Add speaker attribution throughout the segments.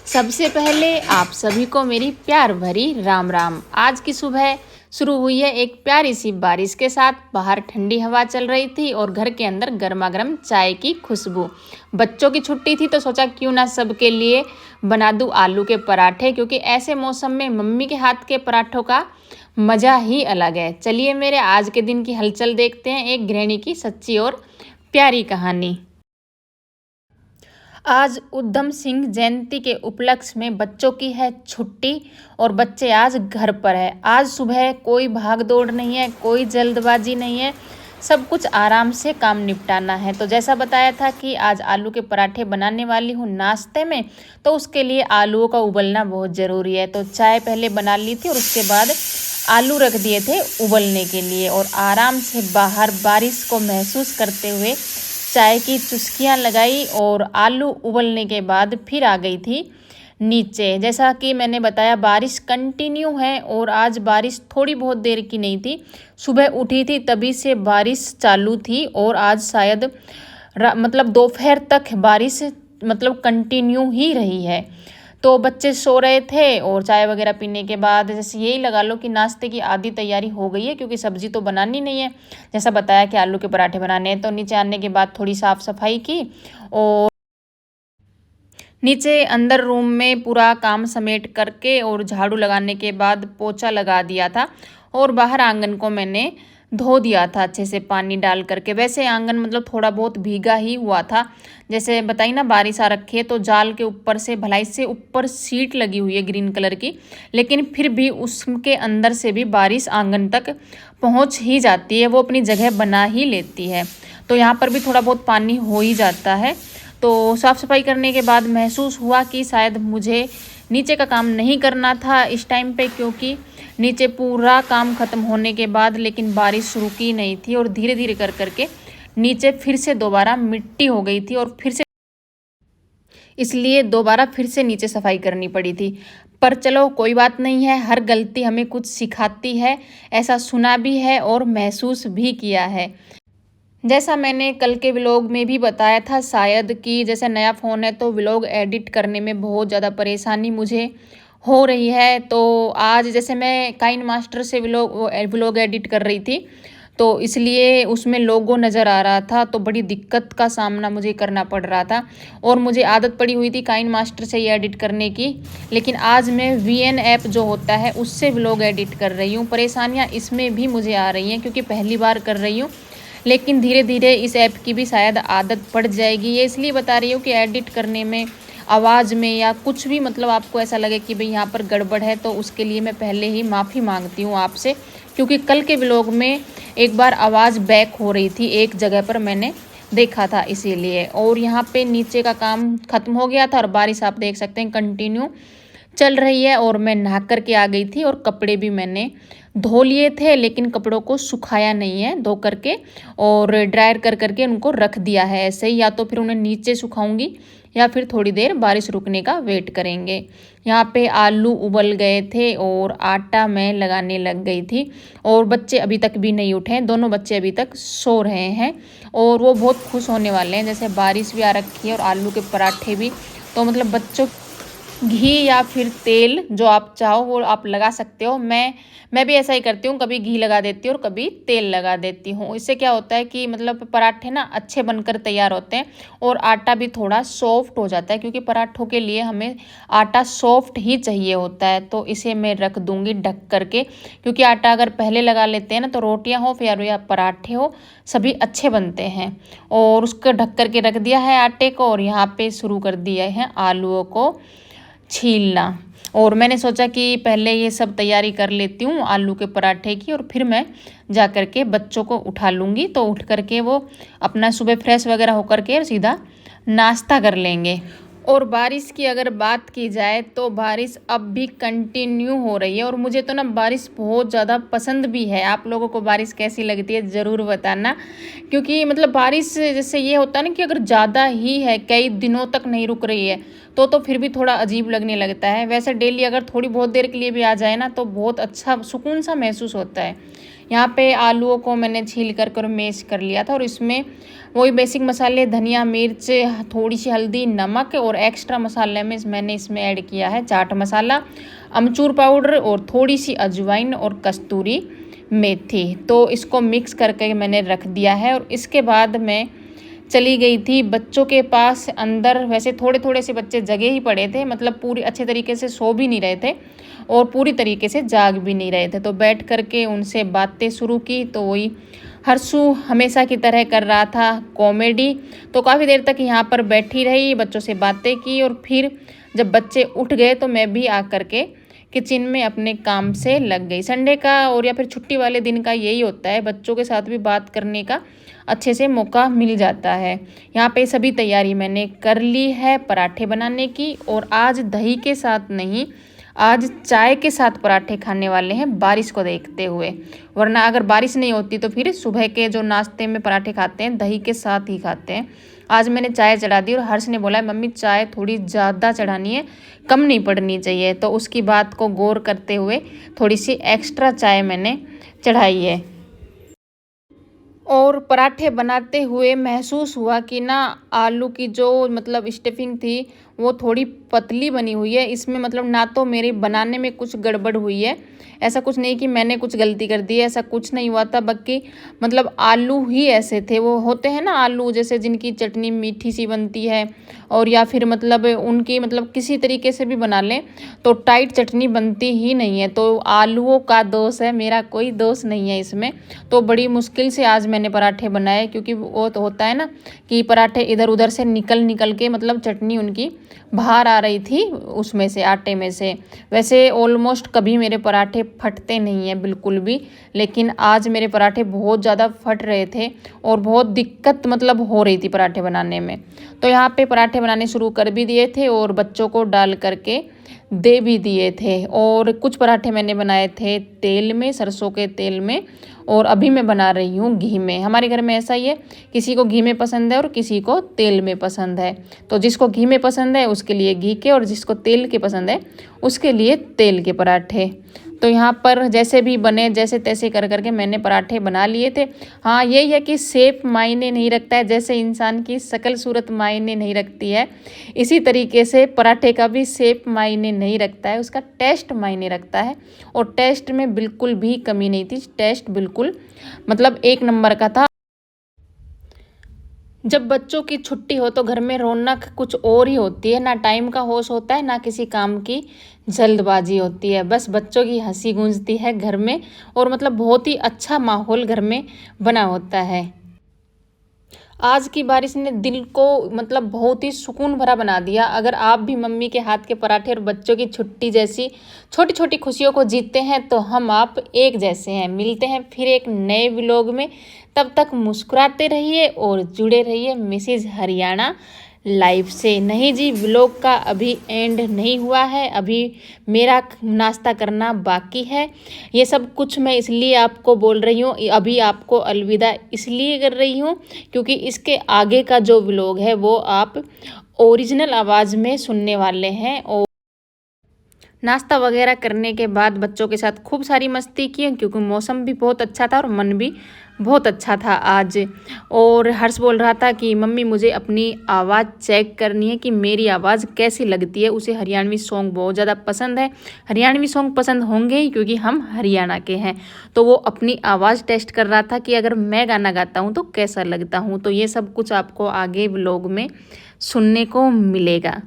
Speaker 1: सबसे पहले आप सभी को मेरी प्यार भरी राम राम। आज की सुबह शुरू हुई है एक प्यारी सी बारिश के साथ। बाहर ठंडी हवा चल रही थी और घर के अंदर गर्मा गर्म चाय की खुशबू। बच्चों की छुट्टी थी तो सोचा क्यों ना सबके लिए बना दूं आलू के पराठे, क्योंकि ऐसे मौसम में मम्मी के हाथ के पराठों का मज़ा ही अलग है। चलिए मेरे आज के दिन की हलचल देखते हैं, एक गृहिणी की सच्ची और प्यारी कहानी। आज उधम सिंह जयंती के उपलक्ष्य में बच्चों की है छुट्टी और बच्चे आज घर पर है। आज सुबह कोई भाग दौड़ नहीं है, कोई जल्दबाजी नहीं है, सब कुछ आराम से काम निपटाना है। तो जैसा बताया था कि आज आलू के पराठे बनाने वाली हूँ नाश्ते में, तो उसके लिए आलूओं का उबलना बहुत ज़रूरी है। तो चाय पहले बना ली थी और उसके बाद आलू रख दिए थे उबलने के लिए और आराम से बाहर बारिश को महसूस करते हुए चाय की चुस्कियाँ लगाई और आलू उबलने के बाद फिर आ गई थी नीचे। जैसा कि मैंने बताया बारिश कंटिन्यू है और आज बारिश थोड़ी बहुत देर की नहीं थी। सुबह उठी थी तभी से बारिश चालू थी और आज शायद मतलब दोपहर तक बारिश मतलब कंटिन्यू ही रही है। तो बच्चे सो रहे थे और चाय वगैरह पीने के बाद जैसे यही लगा लो कि नाश्ते की आधी तैयारी हो गई है, क्योंकि सब्जी तो बनानी नहीं है। जैसा बताया कि आलू के पराठे बनाने हैं। तो नीचे आने के बाद थोड़ी साफ़ सफाई की और नीचे अंदर रूम में पूरा काम समेट करके और झाड़ू लगाने के बाद पोछा लगा दिया था और बाहर आंगन को मैंने धो दिया था अच्छे से पानी डाल करके। वैसे आंगन मतलब थोड़ा बहुत भीगा ही हुआ था। जैसे बताई ना बारिश आ रखी है, तो जाल के ऊपर से भलाई से ऊपर सीट लगी हुई है ग्रीन कलर की, लेकिन फिर भी उसके अंदर से भी बारिश आंगन तक पहुंच ही जाती है, वो अपनी जगह बना ही लेती है। तो यहाँ पर भी थोड़ा बहुत पानी हो ही जाता है। तो साफ़ सफाई करने के बाद महसूस हुआ कि शायद मुझे नीचे का काम नहीं करना था इस टाइम पे, क्योंकि नीचे पूरा काम ख़त्म होने के बाद लेकिन बारिश रुकी नहीं थी और धीरे धीरे कर करके नीचे फिर से दोबारा मिट्टी हो गई थी और फिर से इसलिए दोबारा फिर से नीचे सफाई करनी पड़ी थी। पर चलो कोई बात नहीं है, हर गलती हमें कुछ सिखाती है, ऐसा सुना भी है और महसूस भी किया है। जैसा मैंने कल के व्लॉग में भी बताया था शायद कि जैसे नया फ़ोन है तो व्लॉग एडिट करने में बहुत ज़्यादा परेशानी मुझे हो रही है। तो आज जैसे मैं काइन मास्टर से व्लॉग एडिट कर रही थी, तो इसलिए उसमें लोगो नज़र आ रहा था, तो बड़ी दिक्कत का सामना मुझे करना पड़ रहा था। और मुझे आदत पड़ी हुई थी काइन मास्टर से ये एडिट करने की, लेकिन आज मैं VN ऐप जो होता है उससे व्लॉग एडिट कर रही हूँ। परेशानियाँ इसमें भी मुझे आ रही हैं क्योंकि पहली बार कर रही हूँ, लेकिन धीरे धीरे इस ऐप की भी शायद आदत पड़ जाएगी। ये इसलिए बता रही हूँ कि एडिट करने में आवाज़ में या कुछ भी मतलब आपको ऐसा लगे कि भाई यहाँ पर गड़बड़ है, तो उसके लिए मैं पहले ही माफ़ी मांगती हूँ आपसे, क्योंकि कल के व्लॉग में एक बार आवाज़ बैक हो रही थी एक जगह पर, मैंने देखा था इसीलिए। और यहाँ पे नीचे का काम ख़त्म हो गया था और बारिश आप देख सकते हैं कंटिन्यू चल रही है। और मैं नहा कर के आ गई थी और कपड़े भी मैंने धो लिए थे, लेकिन कपड़ों को सुखाया नहीं है, धो करके और ड्रायर कर करके उनको रख दिया है ऐसे ही। या तो फिर उन्हें नीचे सुखाऊंगी या फिर थोड़ी देर बारिश रुकने का वेट करेंगे। यहाँ पे आलू उबल गए थे और आटा मैं लगाने लग गई थी और बच्चे अभी तक भी नहीं उठे हैं, दोनों बच्चे अभी तक सो रहे हैं और वो बहुत खुश होने वाले हैं। जैसे बारिश भी आ रखी है और आलू के पराठे भी, तो मतलब बच्चों घी या फिर तेल जो आप चाहो वो आप लगा सकते हो। मैं भी ऐसा ही करती हूँ, कभी घी लगा देती हूँ और कभी तेल लगा देती हूँ। इससे क्या होता है कि मतलब पराठे ना अच्छे बनकर तैयार होते हैं और आटा भी थोड़ा सॉफ्ट हो जाता है, क्योंकि पराठों के लिए हमें आटा सॉफ्ट ही चाहिए होता है। तो इसे मैं रख दूँगी ढक करके, क्योंकि आटा अगर पहले लगा लेते हैं ना तो रोटियाँ हो फिर या पराठे हो सभी अच्छे बनते हैं। और उसको ढक करके रख दिया है आटे को और यहाँ पे शुरू कर दिया है आलूओं को छीलना। और मैंने सोचा कि पहले ये सब तैयारी कर लेती हूँ आलू के पराठे की और फिर मैं जा कर के बच्चों को उठा लूँगी, तो उठ करके वो अपना सुबह फ्रेश वगैरह होकर के सीधा नाश्ता कर लेंगे। और बारिश की अगर बात की जाए तो बारिश अब भी कंटिन्यू हो रही है और मुझे तो ना बारिश बहुत ज़्यादा पसंद भी है। आप लोगों को बारिश कैसी लगती है ज़रूर बताना, क्योंकि मतलब बारिश जैसे ये होता है ना कि अगर ज़्यादा ही है कई दिनों तक नहीं रुक रही है तो फिर भी थोड़ा अजीब लगने लगता है। वैसे डेली अगर थोड़ी बहुत देर के लिए भी आ जाए ना तो बहुत अच्छा सुकून सा महसूस होता है। यहाँ पे आलूओं को मैंने छील कर मैश कर लिया था और इसमें वही बेसिक मसाले धनिया मिर्च थोड़ी सी हल्दी नमक और एक्स्ट्रा मसाले में मैंने इसमें ऐड किया है चाट मसाला, अमचूर पाउडर और थोड़ी सी अजवाइन और कस्तूरी मेथी। तो इसको मिक्स करके मैंने रख दिया है और इसके बाद मैं चली गई थी बच्चों के पास अंदर। वैसे थोड़े थोड़े से बच्चे जगे ही पड़े थे, मतलब पूरी अच्छे तरीके से सो भी नहीं रहे थे और पूरी तरीके से जाग भी नहीं रहे थे। तो बैठ करके उनसे बातें शुरू की। तो वही हर्षु हमेशा की तरह कर रहा था कॉमेडी। तो काफ़ी देर तक यहाँ पर बैठी रही, बच्चों से बातें की और फिर जब बच्चे उठ गए तो मैं भी आ करके किचन में अपने काम से लग गई। संडे का और या फिर छुट्टी वाले दिन का यही होता है, बच्चों के साथ भी बात करने का अच्छे से मौका मिल जाता है। यहाँ पे सभी तैयारी मैंने कर ली है पराठे बनाने की और आज दही के साथ नहीं, आज चाय के साथ पराठे खाने वाले हैं बारिश को देखते हुए। वरना अगर बारिश नहीं होती तो फिर सुबह के जो नाश्ते में पराठे खाते हैं दही के साथ ही खाते हैं। आज मैंने चाय चढ़ा दी और हर्ष ने बोला मम्मी चाय थोड़ी ज़्यादा चढ़ानी है, कम नहीं पड़नी चाहिए। तो उसकी बात को गौर करते हुए थोड़ी सी एक्स्ट्रा चाय मैंने चढ़ाई है। और पराठे बनाते हुए महसूस हुआ कि ना आलू की जो मतलब स्टफिंग थी वो थोड़ी पतली बनी हुई है। इसमें मतलब ना तो मेरे बनाने में कुछ गड़बड़ हुई है, ऐसा कुछ नहीं कि मैंने कुछ गलती कर दी है, ऐसा कुछ नहीं हुआ था। बाकी मतलब आलू ही ऐसे थे, वो होते हैं ना आलू जैसे जिनकी चटनी मीठी सी बनती है और या फिर मतलब उनकी मतलब किसी तरीके से भी बना लें तो टाइट चटनी बनती ही नहीं है। तो आलूओं का दोष है, मेरा कोई दोष नहीं है इसमें। तो बड़ी मुश्किल से आज मैंने पराठे बनाए, क्योंकि वो तो होता है ना कि पराठे इधर उधर से निकल के मतलब चटनी उनकी बाहर आ रही थी उसमें से, आटे में से। वैसे ऑलमोस्ट कभी मेरे पराठे फटते नहीं हैं बिल्कुल भी, लेकिन आज मेरे पराठे बहुत ज़्यादा फट रहे थे और बहुत दिक्कत मतलब हो रही थी पराठे बनाने में। तो यहाँ पे पराठे बनाने शुरू कर भी दिए थे और बच्चों को डाल करके दे भी दिए थे। और कुछ पराठे मैंने बनाए थे तेल में, सरसों के तेल में, और अभी मैं बना रही हूँ घी में। हमारे घर में ऐसा ही है, किसी को घी में पसंद है और किसी को तेल में पसंद है। तो जिसको घी में पसंद है उसके लिए घी के और जिसको तेल के पसंद है उसके लिए तेल के पराठे। तो यहाँ पर जैसे भी बने जैसे तैसे कर करके मैंने पराठे बना लिए थे। हाँ यही है कि शेप मायने नहीं रखता है, जैसे इंसान की शक्ल सूरत मायने नहीं रखती है, इसी तरीके से पराठे का भी शेप मायने नहीं रखता है, उसका टेस्ट मायने रखता है। और टेस्ट में बिल्कुल भी कमी नहीं थी, टेस्ट बिल्कुल मतलब एक नंबर का था। जब बच्चों की छुट्टी हो तो घर में रौनक कुछ और ही होती है, ना टाइम का होश होता है ना किसी काम की जल्दबाजी होती है, बस बच्चों की हंसी गूंजती है घर में और मतलब बहुत ही अच्छा माहौल घर में बना होता है। आज की बारिश ने दिल को मतलब बहुत ही सुकून भरा बना दिया। अगर आप भी मम्मी के हाथ के पराठे और बच्चों की छुट्टी जैसी छोटी छोटी खुशियों को जीते हैं तो हम आप एक जैसे हैं। मिलते हैं फिर एक नए व्लॉग में, तब तक मुस्कुराते रहिए और जुड़े रहिए मिसेज हरियाणा लाइव से। नहीं जी, व्लॉग का अभी एंड नहीं हुआ है, अभी मेरा नाश्ता करना बाकी है। ये सब कुछ मैं इसलिए आपको बोल रही हूँ, अभी आपको अलविदा इसलिए कर रही हूँ क्योंकि इसके आगे का जो व्लॉग है वो आप ओरिजिनल आवाज़ में सुनने वाले हैं। और नाश्ता वगैरह करने के बाद बच्चों के साथ खूब सारी मस्ती की क्योंकि मौसम भी बहुत अच्छा था और मन भी बहुत अच्छा था आज। और हर्ष बोल रहा था कि मम्मी मुझे अपनी आवाज़ चेक करनी है कि मेरी आवाज़ कैसी लगती है, उसे हरियाणवी सॉन्ग बहुत ज़्यादा पसंद है। हरियाणवी सॉन्ग पसंद होंगे ही क्योंकि हम हरियाणा के हैं। तो वो अपनी आवाज़ टेस्ट कर रहा था कि अगर मैं गाना गाता हूँ तो कैसा लगता हूँ। तो ये सब कुछ आपको आगे व्लॉग में सुनने को मिलेगा।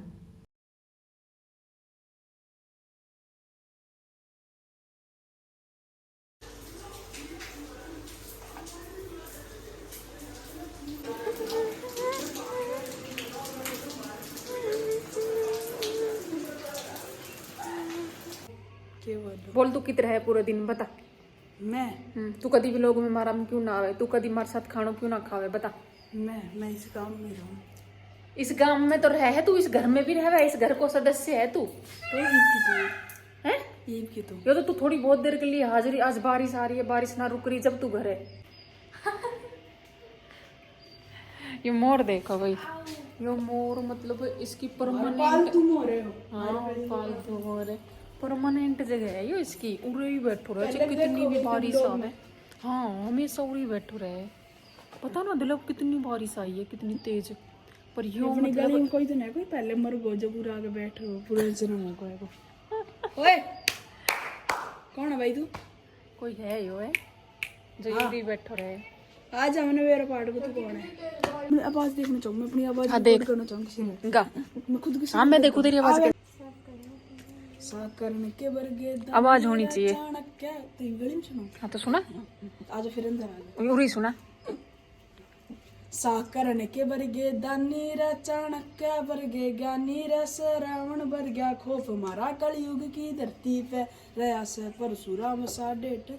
Speaker 1: बोल तू कितना है पूरा दिन बता।
Speaker 2: मैं
Speaker 1: तू कभी भी लोग में मारा में क्यों ना आवे, तू कभी मारे साथ खानो क्यों ना खावे बता।
Speaker 2: मैं इस गांव में रहूं।
Speaker 1: इस गांव में तो रहे है तू, इस घर में भी रहे, इस घर को सदस्य है तू
Speaker 2: तो
Speaker 1: है।
Speaker 2: की तो
Speaker 1: ये तो तू थोड़ी बहुत देर के लिए हाजिरी, आज बारिश आ रही है बारिश ना रुक रही जब तू घर है। ये मोर देखो भाई, यो मोर मतलब इसकी परमानेंट
Speaker 2: पालतू हो रहे हो।
Speaker 1: हाँ फालतू हो रहे परमानेंट जगह है यो इसकी उरे ही बैठो रहे चाहे कितनी भी बारिश आवे हाँ हमेशा उरे ही बैठो रहे पता ना दिलो कितनी बारिश आई है कितनी तेज पर यो
Speaker 2: अपनी
Speaker 1: मतलब
Speaker 2: गली में कोई तो नहीं कोई पहले मर गो जो पूरा आगे बैठो पूरे जन्म को है ओए कौन है भाई तू
Speaker 1: कोई है यो है जो उरे ही बैठो रहे
Speaker 2: आज हमने मेरा पार्ट को तो कौन है मैं आवाज देखना चाहूँ मैं अपनी आवाज
Speaker 1: हाँ,
Speaker 2: रिकॉर्ड
Speaker 1: देख।
Speaker 2: करना चाहूँ किसी ने
Speaker 1: गा
Speaker 2: मैं खुद की
Speaker 1: हाँ मैं देखूं तेरी आवाज
Speaker 2: साकरन के बरगे
Speaker 1: आवाज होनी चाहिए
Speaker 2: चाणक्य तो गली में सुनो
Speaker 1: हाँ तो सुना
Speaker 2: आज फिर अंदर आ जा
Speaker 1: उरी सुना
Speaker 2: साकरन के बरगे दानी रे चाणक्य बरगे ज्ञानी रे से रावण बर गया खोफ मारा कलयुग की धरती पे रया से परशुराम सा डेट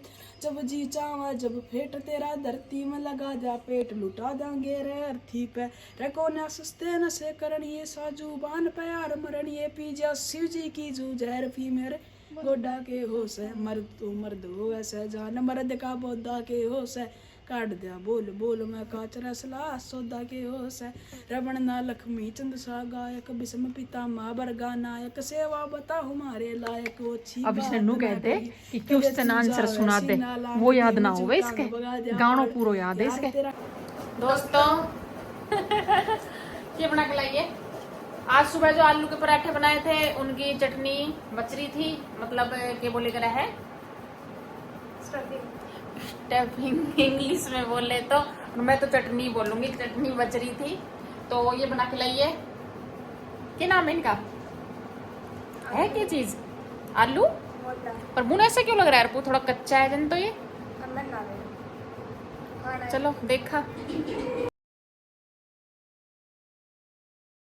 Speaker 2: जब जी चावा जब फेट तेरा धरती में लगा जा पेट लुटा देंगे रे अर्थी पे रे कोन्या सस्ते न से करण ये साजूबान पे यार मरण ये पी जा शिव जी की जू जहर पी मेरे गोडा के होश है मर्द तो मर्द हो ऐसे जान मर्द का बोधा के होश है काट दिया बोल बोल मैं काच रसला सौदा के होश है रमण ना लक्ष्मी चंद सा गायक विषम पिता माँ बरगा नायक सेवा बता हमारे लायक वो अच्छी
Speaker 1: अब इसने नू कहते कि क्वेश्चन आंसर सुना दे वो याद ना होवे इसके गानों पूरा याद है इसके दोस्तों ये बना के लाइए आज सुबह जो आलू के पराठे बनाए थे उनकी चटनी बच रही थी मतलब क्या बोले करा है स्टफिंग इंग्लिश में बोले तो मैं तो चटनी बोलूंगी चटनी बच रही थी तो ये बना के लाइए क्या नाम है इनका है क्या चीज आलू पर मुंह ऐसा क्यों लग रहा है यार थोड़ा कच्चा है जन तो ये चलो देखा